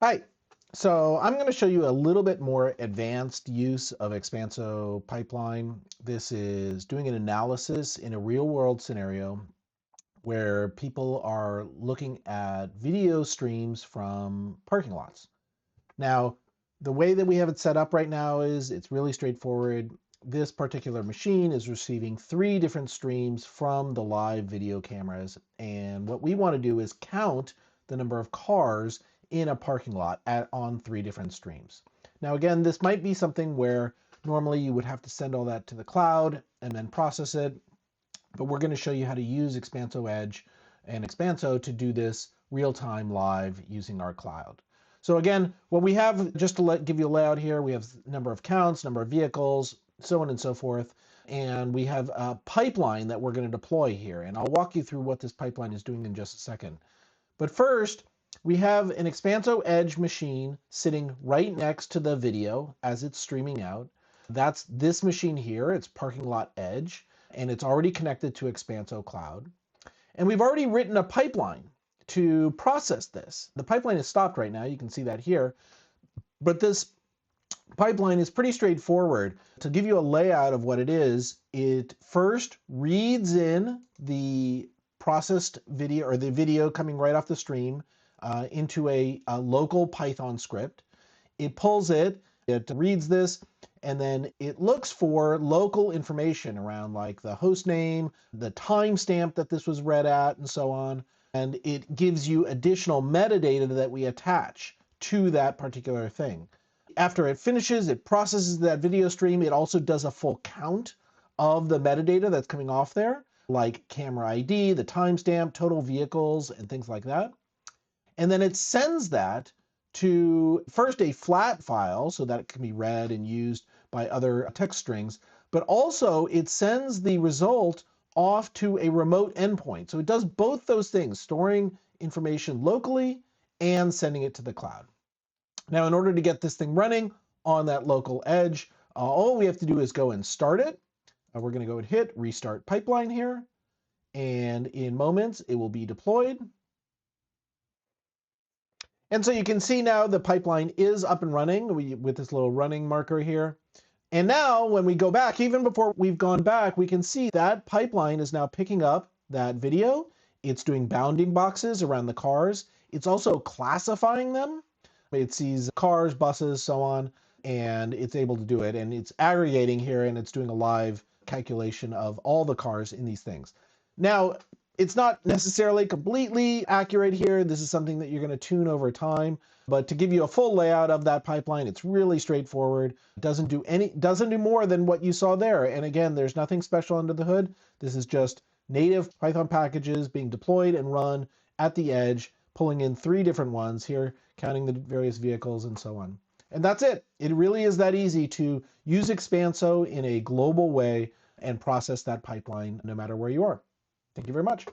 Hi. So I'm going to show you a little bit more advanced use of Expanso pipeline. This is doing an analysis in a real world scenario where people are looking at video streams from parking lots. Now, the way that we have it set up right now is it's really straightforward. This particular machine is receiving 3 different streams from the live video cameras. And what we want to do is count the number of cars in a parking lot on 3 different streams. Now, again, this might be something where normally you would have to send all that to the cloud and then process it. But we're going to show you how to use Expanso Edge and Expanso to do this real-time live using our cloud. So again, what we have, just to give you a layout here, we have number of counts, number of vehicles, so on and so forth. And we have a pipeline that we're going to deploy here. And I'll walk you through what this pipeline is doing in just a second. But first, we have an Expanso Edge machine sitting right next to the video as it's streaming out. That's this machine here. It's Parking Lot Edge, and it's already connected to Expanso Cloud. And we've already written a pipeline to process this. The pipeline is stopped right now. You can see that here. But this pipeline is pretty straightforward. To give you a layout of what it is, it first reads in the processed video or the video coming right off the stream into a local Python script. It pulls it reads this, and then it looks for local information around like the host name, the timestamp that this was read at, and so on. And it gives you additional metadata that we attach to that particular thing. After it finishes, it processes that video stream. It also does a full count of the metadata that's coming off there, like camera ID, the timestamp, total vehicles, and things like that. And then it sends that to first a flat file so that it can be read and used by other text strings, but also it sends the result off to a remote endpoint. So it does both those things, storing information locally and sending it to the cloud. Now, in order to get this thing running on that local edge, all we have to do is go and start it. We're going to go and hit restart pipeline here, and in moments it will be deployed. And so you can see now the pipeline is up and running with this little running marker here. And now when we go back, even before we've gone back, we can see that pipeline is now picking up that video. It's doing bounding boxes around the cars. It's also classifying them. It sees cars, buses, so on, and it's able to do it. And it's aggregating here, and it's doing a live calculation of all the cars in these things. Now, it's not necessarily completely accurate here. This is something that you're going to tune over time. But to give you a full layout of that pipeline, it's really straightforward. It doesn't do more than what you saw there. And again, there's nothing special under the hood. This is just native Python packages being deployed and run at the edge, pulling in 3 different ones here, counting the various vehicles and so on. And that's it. It really is that easy to use Expanso in a global way and process that pipeline no matter where you are. Thank you very much.